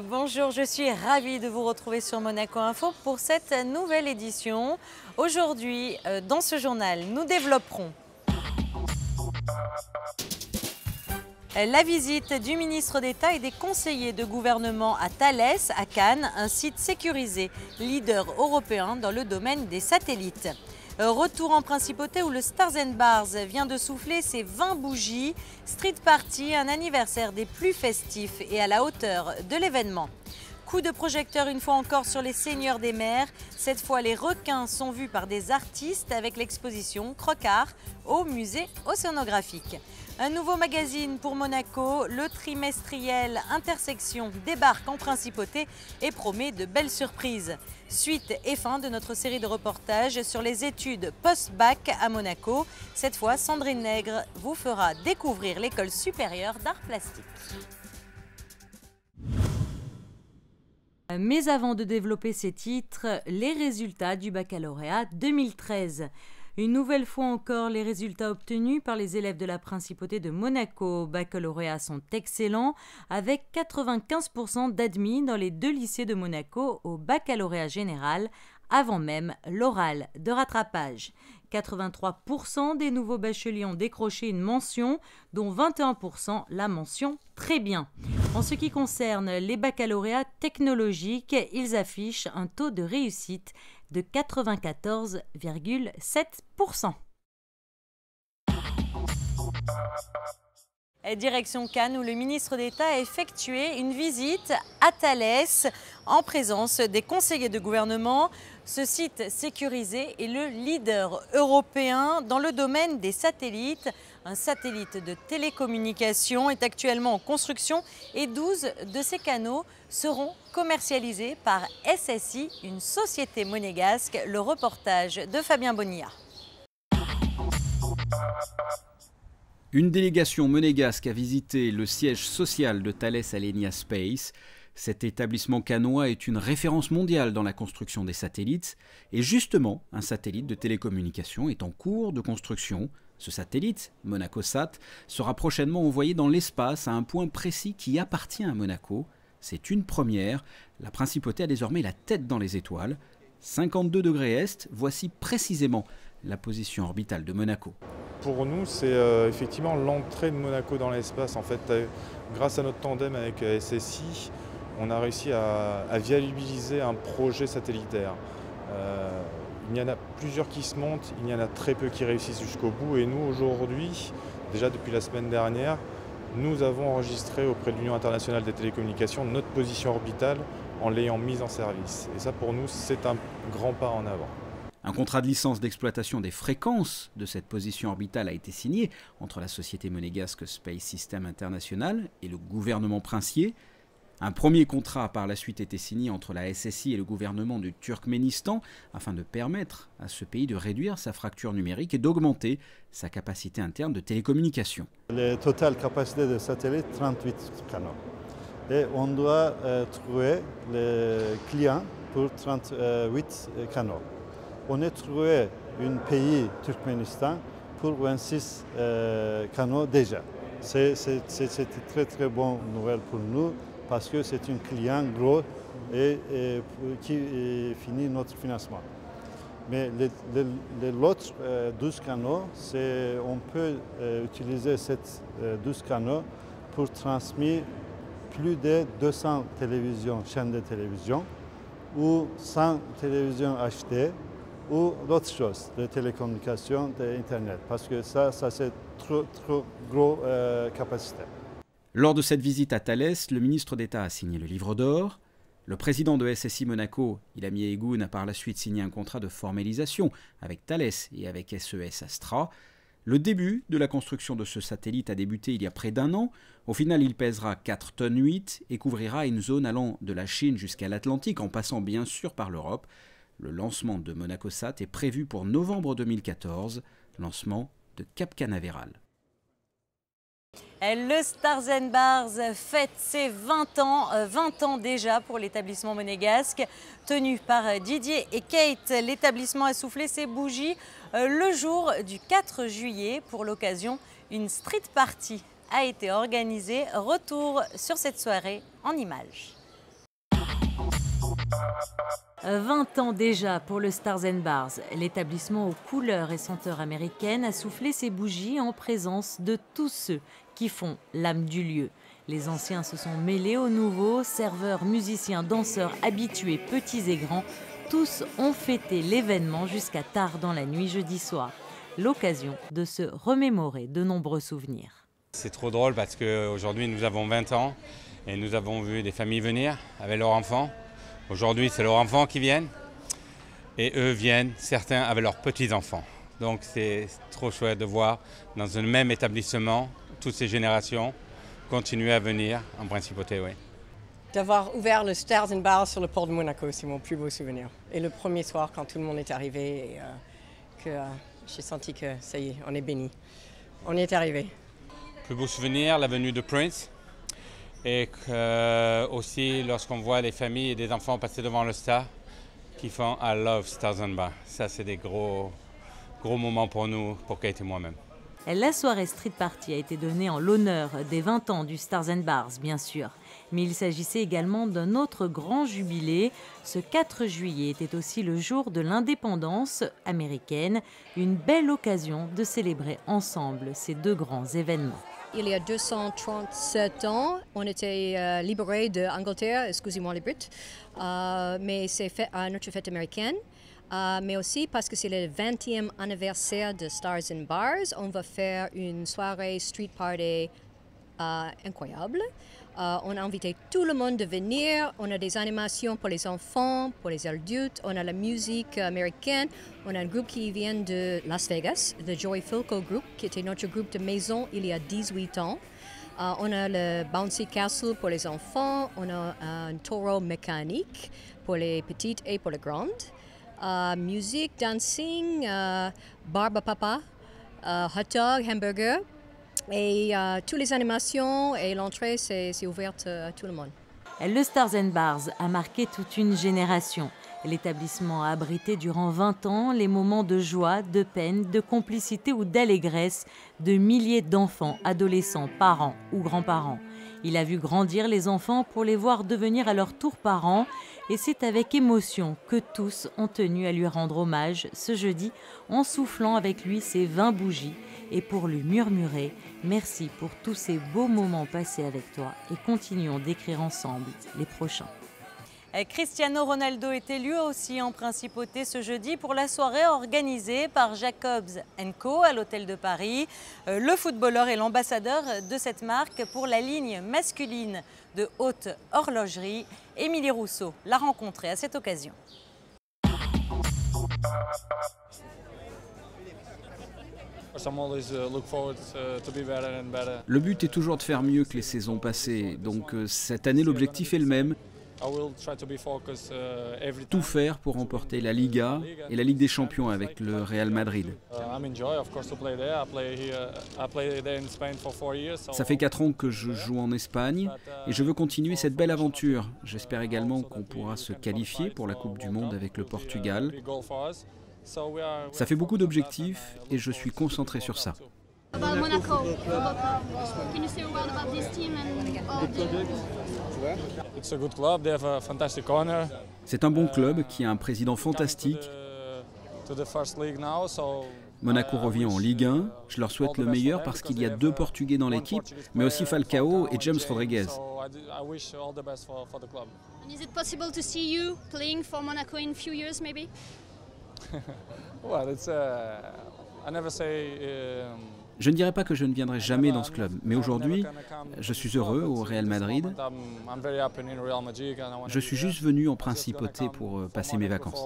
Bonjour, je suis ravie de vous retrouver sur Monaco Info pour cette nouvelle édition. Aujourd'hui, dans ce journal, nous développerons la visite du ministre d'État et des conseillers de gouvernement à Thales, à Cannes, un site sécurisé, leader européen dans le domaine des satellites. Retour en principauté où le Stars & Bars vient de souffler ses 20 bougies. Street Party, un anniversaire des plus festifs et à la hauteur de l'événement. Coup de projecteur une fois encore sur les seigneurs des mers. Cette fois, les requins sont vus par des artistes avec l'exposition Croc-Art au musée océanographique. Un nouveau magazine pour Monaco, le trimestriel Intersection débarque en principauté et promet de belles surprises. Suite et fin de notre série de reportages sur les études post-bac à Monaco. Cette fois, Sandrine Nègre vous fera découvrir l'école supérieure d'art plastique. Mais avant de développer ces titres, les résultats du baccalauréat 2013. Une nouvelle fois encore, les résultats obtenus par les élèves de la Principauté de Monaco au baccalauréat sont excellents, avec 95% d'admis dans les deux lycées de Monaco au baccalauréat général, avant même l'oral de rattrapage. 83% des nouveaux bacheliers ont décroché une mention, dont 21% la mention très bien. En ce qui concerne les baccalauréats technologiques, ils affichent un taux de réussite de 94,7%. Direction Cannes où le ministre d'État a effectué une visite à Thales en présence des conseillers de gouvernement. Ce site sécurisé est le leader européen dans le domaine des satellites. Un satellite de télécommunication est actuellement en construction et 12 de ces canaux seront commercialisés par SSI, une société monégasque. Le reportage de Fabien Bonilla. Une délégation monégasque a visité le siège social de Thales Alenia Space. Cet établissement cannois est une référence mondiale dans la construction des satellites. Et justement, un satellite de télécommunication est en cours de construction. Ce satellite, MonacoSat, sera prochainement envoyé dans l'espace à un point précis qui appartient à Monaco. C'est une première. La principauté a désormais la tête dans les étoiles. 52 degrés est, voici précisément la position orbitale de Monaco. Pour nous, c'est effectivement l'entrée de Monaco dans l'espace. En fait, grâce à notre tandem avec SSI, on a réussi à viabiliser un projet satellitaire. Il y en a plusieurs qui se montent, il y en a très peu qui réussissent jusqu'au bout. Et nous, aujourd'hui, déjà depuis la semaine dernière, nous avons enregistré auprès de l'Union internationale des télécommunications notre position orbitale en l'ayant mise en service. Et ça, pour nous, c'est un grand pas en avant. Un contrat de licence d'exploitation des fréquences de cette position orbitale a été signé entre la société monégasque Space System International et le gouvernement princier. Un premier contrat a par la suite été signé entre la SSI et le gouvernement du Turkménistan afin de permettre à ce pays de réduire sa fracture numérique et d'augmenter sa capacité interne de télécommunication. La totale capacité de satellite, 38 canaux. Et on doit trouver les clients pour 38 canaux. On a trouvé un pays, Turkménistan, pour 26 canaux déjà. C'est une très très bonne nouvelle pour nous parce que c'est un client gros et qui finit notre financement. Mais l'autre 12 canaux, on peut utiliser ces 12 canaux pour transmettre plus de 200 chaînes de télévision ou 100 télévisions HD ou d'autres choses, de télécommunications, d'Internet, parce que ça c'est trop gros capacité. Lors de cette visite à Thales, le ministre d'État a signé le livre d'or. Le président de SSI Monaco, Ilhami Egoun, a par la suite signé un contrat de formalisation avec Thales et avec SES Astra. Le début de la construction de ce satellite a débuté il y a près d'un an. Au final, il pèsera 4,8 tonnes et couvrira une zone allant de la Chine jusqu'à l'Atlantique, en passant bien sûr par l'Europe. Le lancement de MonacoSat est prévu pour novembre 2014, lancement de Cap Canaveral. Le Stars & Bars fête ses 20 ans déjà pour l'établissement monégasque. Tenu par Didier et Kate, l'établissement a soufflé ses bougies le jour du 4 juillet. Pour l'occasion, une street party a été organisée. Retour sur cette soirée en images. 20 ans déjà pour le Stars & Bars. L'établissement aux couleurs et senteurs américaines a soufflé ses bougies en présence de tous ceux qui font l'âme du lieu. Les anciens se sont mêlés aux nouveaux, serveurs, musiciens, danseurs, habitués, petits et grands. Tous ont fêté l'événement jusqu'à tard dans la nuit jeudi soir. L'occasion de se remémorer de nombreux souvenirs. C'est trop drôle parce qu'aujourd'hui nous avons 20 ans et nous avons vu des familles venir avec leurs enfants. Aujourd'hui c'est leurs enfants qui viennent et eux viennent, certains avec leurs petits-enfants. Donc c'est trop chouette de voir dans un même établissement toutes ces générations continuer à venir en principauté. Oui. D'avoir ouvert le Stars & Bars sur le port de Monaco, c'est mon plus beau souvenir. Et le premier soir quand tout le monde est arrivé, j'ai senti que ça y est, on est béni. On y est arrivé. Plus beau souvenir, la venue de Prince. Et aussi lorsqu'on voit les familles et des enfants passer devant le Star qui font « I love Stars & Bars ». Ça, c'est des gros moments pour nous, pour Kate et moi-même. La soirée Street Party a été donnée en l'honneur des 20 ans du Stars & Bars, bien sûr. Mais il s'agissait également d'un autre grand jubilé. Ce 4 juillet était aussi le jour de l'indépendance américaine. Une belle occasion de célébrer ensemble ces deux grands événements. Il y a 237 ans, on était libérés d'Angleterre, excusez-moi les Brits, mais c'est notre fête américaine. Mais aussi parce que c'est le 20e anniversaire de Stars & Bars, on va faire une soirée street party incroyable. On a invité tout le monde de venir, on a des animations pour les enfants, pour les adultes, on a la musique américaine, on a un groupe qui vient de Las Vegas, le Joey Filco Group, qui était notre groupe de maison il y a 18 ans. On a le Bouncy Castle pour les enfants, on a un taureau mécanique pour les petites et pour les grandes. Musique, dancing, barbe à papa, hot dog, hamburger. Et toutes les animations et l'entrée, c'est ouverte à tout le monde. Le Stars & Bars a marqué toute une génération. L'établissement a abrité durant 20 ans les moments de joie, de peine, de complicité ou d'allégresse de milliers d'enfants, adolescents, parents ou grands-parents. Il a vu grandir les enfants pour les voir devenir à leur tour parents. Et c'est avec émotion que tous ont tenu à lui rendre hommage ce jeudi en soufflant avec lui ses 20 bougies et pour lui murmurer « Merci pour tous ces beaux moments passés avec toi et continuons d'écrire ensemble les prochains ». Cristiano Ronaldo était lui aussi en principauté ce jeudi pour la soirée organisée par Jacobs & Co à l'Hôtel de Paris. Le footballeur est l'ambassadeur de cette marque pour la ligne masculine de haute horlogerie. Émilie Rousseau l'a rencontré à cette occasion. Le but est toujours de faire mieux que les saisons passées, donc cette année l'objectif est le même. Tout faire pour remporter la Liga et la Ligue des Champions avec le Real Madrid. Ça fait 4 ans que je joue en Espagne et je veux continuer cette belle aventure. J'espère également qu'on pourra se qualifier pour la Coupe du Monde avec le Portugal. Ça fait beaucoup d'objectifs et je suis concentré sur ça. C'est un bon club qui a un président fantastique. Monaco revient en Ligue 1. Je leur souhaite le meilleur parce qu'il y a 2 Portugais dans l'équipe, mais aussi Falcao et James Rodriguez. Is it possible to see you playing for Monaco in a few years, maybe? Je ne dirais pas que je ne viendrai jamais dans ce club, mais aujourd'hui, je suis heureux au Real Madrid. Je suis juste venu en principauté pour passer mes vacances.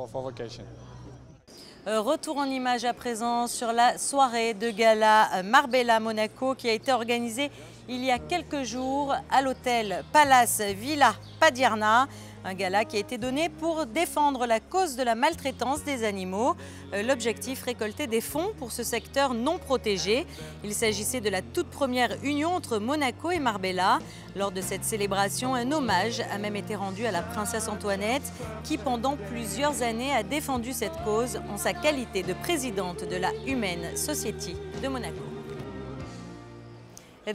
Retour en images à présent sur la soirée de gala Marbella Monaco qui a été organisée il y a quelques jours à l'hôtel Palace Villa Padierna. Un gala qui a été donné pour défendre la cause de la maltraitance des animaux. L'objectif, récolter des fonds pour ce secteur non protégé. Il s'agissait de la toute première union entre Monaco et Marbella. Lors de cette célébration, un hommage a même été rendu à la princesse Antoinette qui, pendant plusieurs années, a défendu cette cause en sa qualité de présidente de la Humane Society de Monaco.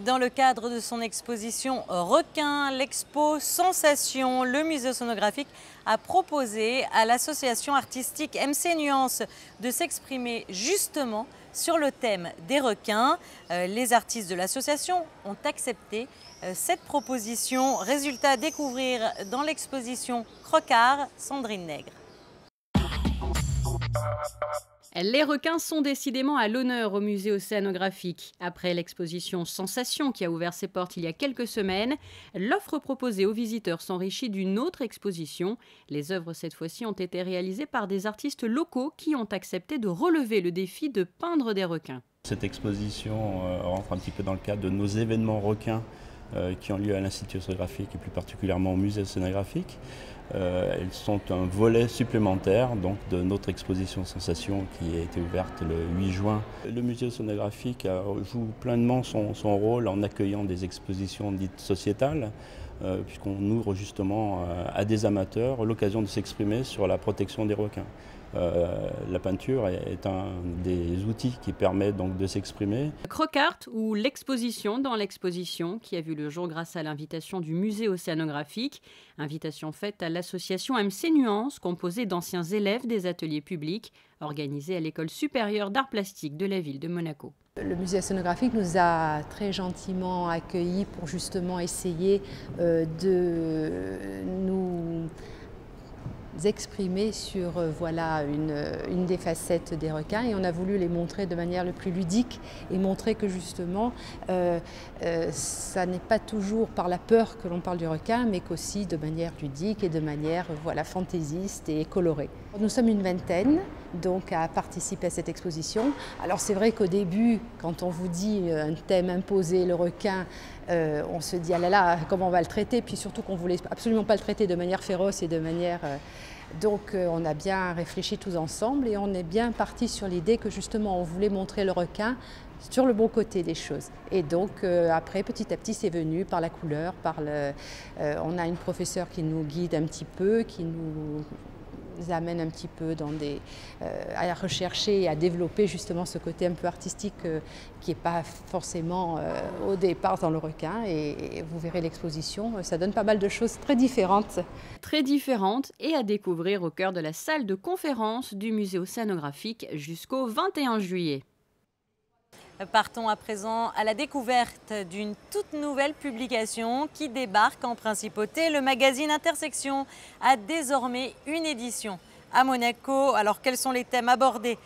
Dans le cadre de son exposition Requins, l'expo Sensation, le musée océanographique a proposé à l'association artistique MC Nuance de s'exprimer justement sur le thème des requins. Les artistes de l'association ont accepté cette proposition. Résultat à découvrir dans l'exposition Crocard, Sandrine Nègre. Les requins sont décidément à l'honneur au musée océanographique. Après l'exposition Sensation qui a ouvert ses portes il y a quelques semaines, l'offre proposée aux visiteurs s'enrichit d'une autre exposition. Les œuvres cette fois-ci ont été réalisées par des artistes locaux qui ont accepté de relever le défi de peindre des requins. Cette exposition rentre un petit peu dans le cadre de nos événements requins qui ont lieu à l'Institut océanographique et plus particulièrement au musée océanographique. Elles sont un volet supplémentaire donc, de notre exposition Sensation qui a été ouverte le 8 juin. Le musée océanographique joue pleinement son rôle en accueillant des expositions dites sociétales, puisqu'on ouvre justement à des amateurs l'occasion de s'exprimer sur la protection des requins. La peinture est un des outils qui permet donc de s'exprimer. Crocart ou l'exposition dans l'exposition qui a vu le jour grâce à l'invitation du musée océanographique. Invitation faite à l'association MC Nuance composée d'anciens élèves des ateliers publics organisés à l'école supérieure d'art plastique de la ville de Monaco. Le musée océanographique nous a très gentiment accueillis pour justement essayer de nous exprimer sur voilà, une des facettes des requins et on a voulu les montrer de manière le plus ludique et montrer que justement ça n'est pas toujours par la peur que l'on parle du requin mais qu'aussi de manière ludique et de manière voilà, fantaisiste et colorée. Nous sommes une vingtaine donc à participer à cette exposition. Alors c'est vrai qu'au début quand on vous dit un thème imposé, le requin, on se dit ah là là comment on va le traiter, puis surtout qu'on ne voulait absolument pas le traiter de manière féroce et de manière... Donc on a bien réfléchi tous ensemble et on est bien parti sur l'idée que justement on voulait montrer le requin sur le bon côté des choses. Et donc après petit à petit c'est venu par la couleur, on a une professeure qui nous guide un petit peu, qui nous amène un petit peu à rechercher et à développer justement ce côté un peu artistique qui n'est pas forcément au départ dans le requin et vous verrez l'exposition, ça donne pas mal de choses très différentes. Très différentes et à découvrir au cœur de la salle de conférence du musée océanographique jusqu'au 21 juillet. Partons à présent à la découverte d'une toute nouvelle publication qui débarque en principauté. Le magazine Intersection a désormais une édition à Monaco. Alors quels sont les thèmes abordés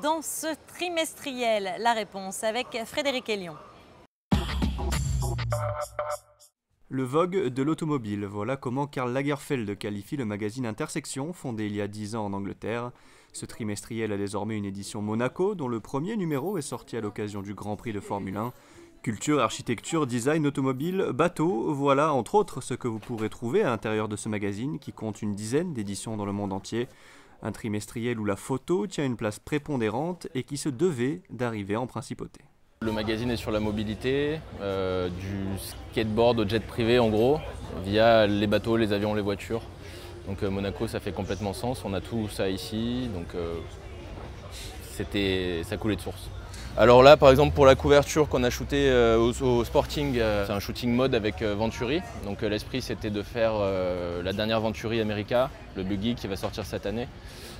dans ce trimestriel? La réponse avec Frédéric Elion. Le vogue de l'automobile, voilà comment Karl Lagerfeld qualifie le magazine Intersection, fondé il y a 10 ans en Angleterre. Ce trimestriel a désormais une édition Monaco, dont le premier numéro est sorti à l'occasion du Grand Prix de Formule 1. Culture, architecture, design, automobile, bateau, voilà entre autres ce que vous pourrez trouver à l'intérieur de ce magazine qui compte une dizaine d'éditions dans le monde entier. Un trimestriel où la photo tient une place prépondérante et qui se devait d'arriver en principauté. Le magazine est sur la mobilité, du skateboard au jet privé en gros, via les bateaux, les avions, les voitures. Donc Monaco ça fait complètement sens, on a tout ça ici, donc ça coulait de source. Alors là par exemple pour la couverture qu'on a shooté au Sporting, c'est un shooting mode avec Venturi. Donc l'esprit c'était de faire la dernière Venturi America, le buggy qui va sortir cette année,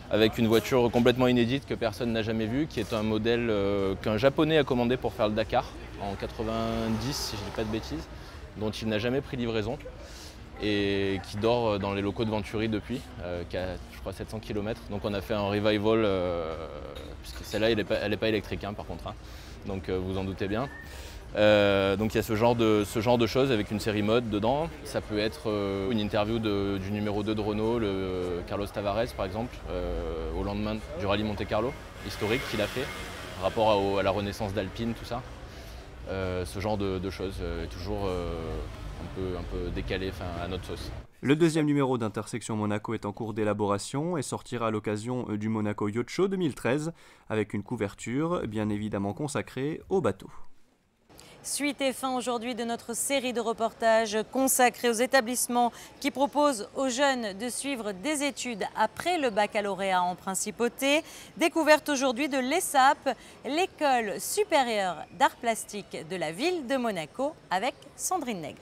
avec une voiture complètement inédite que personne n'a jamais vue, qui est un modèle qu'un japonais a commandé pour faire le Dakar en 90 si je ne dis pas de bêtises, dont il n'a jamais pris livraison. Et qui dort dans les locaux de Venturi depuis, qui a je crois 700 km. Donc on a fait un revival, puisque celle-là elle n'est pas électrique hein, par contre, hein. Donc vous en doutez bien. Donc il y a ce genre de choses avec une série mode dedans. Ça peut être une interview du numéro 2 de Renault, le Carlos Tavares par exemple, au lendemain du rallye Monte Carlo, historique qu'il a fait, rapport à la renaissance d'Alpine, tout ça. Ce genre de choses, toujours un peu décalé, à notre sauce. Le deuxième numéro d'Intersection Monaco est en cours d'élaboration et sortira à l'occasion du Monaco Yacht Show 2013 avec une couverture bien évidemment consacrée au bateau. Suite et fin aujourd'hui de notre série de reportages consacrés aux établissements qui proposent aux jeunes de suivre des études après le baccalauréat en principauté. Découverte aujourd'hui de l'ESAP, l'école supérieure d'art plastique de la ville de Monaco, avec Sandrine Nègre.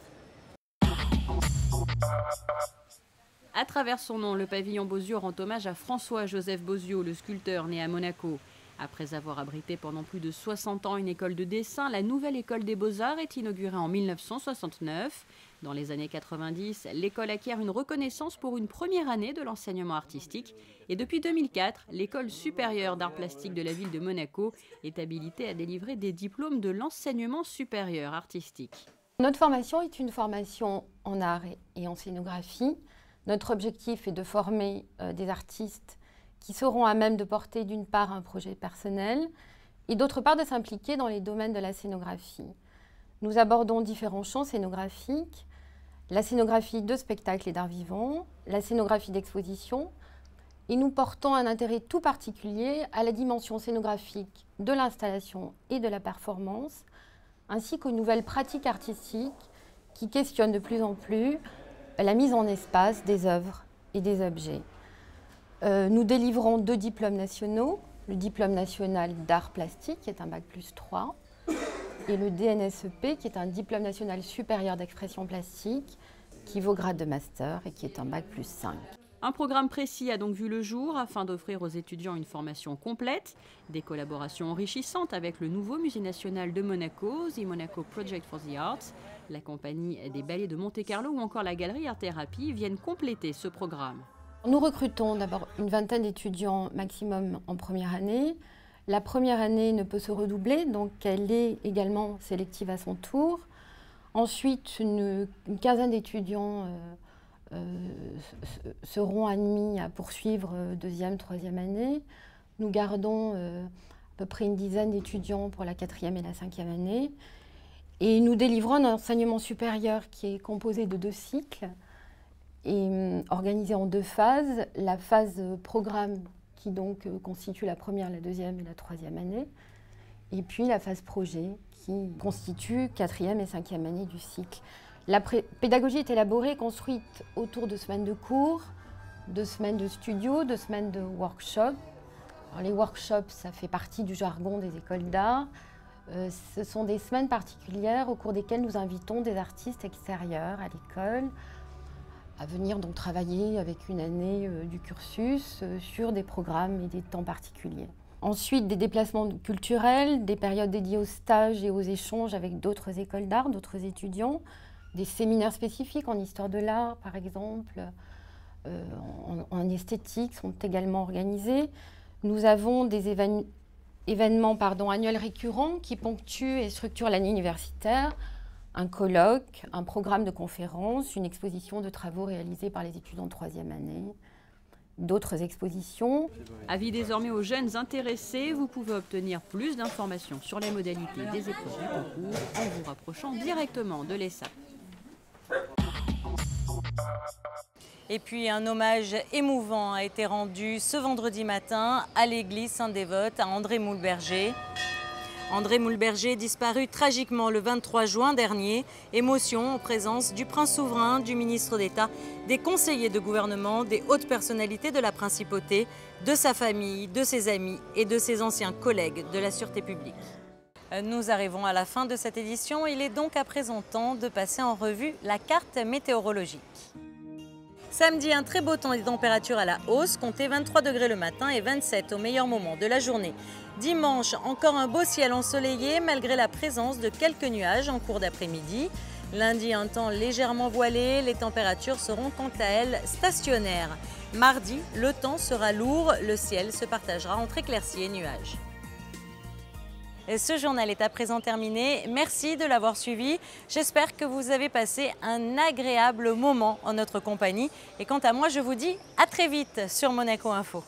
À travers son nom, le pavillon Bozio rend hommage à François-Joseph Bozio, le sculpteur né à Monaco. Après avoir abrité pendant plus de 60 ans une école de dessin, la nouvelle école des Beaux-Arts est inaugurée en 1969. Dans les années 90, l'école acquiert une reconnaissance pour une première année de l'enseignement artistique. Et depuis 2004, l'école supérieure d'art plastique de la ville de Monaco est habilitée à délivrer des diplômes de l'enseignement supérieur artistique. Notre formation est une formation en art et en scénographie. Notre objectif est de former des artistes qui seront à même de porter d'une part un projet personnel et d'autre part de s'impliquer dans les domaines de la scénographie. Nous abordons différents champs scénographiques, la scénographie de spectacle et d'art vivant, la scénographie d'exposition, et nous portons un intérêt tout particulier à la dimension scénographique de l'installation et de la performance, ainsi qu'aux nouvelles pratiques artistiques qui questionnent de plus en plus la mise en espace des œuvres et des objets. Nous délivrons 2 diplômes nationaux, le diplôme national d'art plastique qui est un bac+3 et le DNSEP qui est un diplôme national supérieur d'expression plastique qui vaut grade de master et qui est un bac+5. Un programme précis a donc vu le jour afin d'offrir aux étudiants une formation complète, des collaborations enrichissantes avec le nouveau musée national de Monaco, The Monaco Project for the Arts, la compagnie des ballets de Monte-Carlo ou encore la galerie Art Thérapie viennent compléter ce programme. Nous recrutons d'abord une vingtaine d'étudiants maximum en première année. La première année ne peut se redoubler, donc elle est également sélective à son tour. Ensuite, une quinzaine d'étudiants seront admis à poursuivre deuxième, troisième année. Nous gardons à peu près une dizaine d'étudiants pour la quatrième et la cinquième année. Et nous délivrons un enseignement supérieur qui est composé de 2 cycles et organisé en 2 phases. La phase programme qui donc constitue la première, la deuxième et la troisième année. Et puis la phase projet qui constitue quatrième et cinquième année du cycle. La pédagogie est élaborée et construite autour de semaines de cours, de semaines de studio, de semaines de workshops. Alors, les workshops, ça fait partie du jargon des écoles d'art. Ce sont des semaines particulières au cours desquelles nous invitons des artistes extérieurs à l'école à venir donc travailler avec une année du cursus sur des programmes et des temps particuliers. Ensuite, des déplacements culturels, des périodes dédiées aux stages et aux échanges avec d'autres écoles d'art, d'autres étudiants, des séminaires spécifiques en histoire de l'art, par exemple, en esthétique sont également organisés. Nous avons des événements annuels récurrents qui ponctuent et structurent l'année universitaire, un colloque, un programme de conférences, une exposition de travaux réalisés par les étudiants de troisième année, d'autres expositions. Avis désormais aux jeunes intéressés, vous pouvez obtenir plus d'informations sur les modalités des épreuves du concours en vous rapprochant directement de l'ESAP. Et puis un hommage émouvant a été rendu ce vendredi matin à l'église Sainte-Dévote à André Moulberger. André Moulberger disparu tragiquement le 23 juin dernier. Émotion en présence du prince souverain, du ministre d'État, des conseillers de gouvernement, des hautes personnalités de la principauté, de sa famille, de ses amis et de ses anciens collègues de la sûreté publique. Nous arrivons à la fin de cette édition. Il est donc à présent temps de passer en revue la carte météorologique. Samedi, un très beau temps et des températures à la hausse, comptez 23 degrés le matin et 27 au meilleur moment de la journée. Dimanche, encore un beau ciel ensoleillé malgré la présence de quelques nuages en cours d'après-midi. Lundi, un temps légèrement voilé, les températures seront quant à elles stationnaires. Mardi, le temps sera lourd, le ciel se partagera entre éclaircies et nuages. Ce journal est à présent terminé. Merci de l'avoir suivi. J'espère que vous avez passé un agréable moment en notre compagnie. Et quant à moi, je vous dis à très vite sur Monaco Info.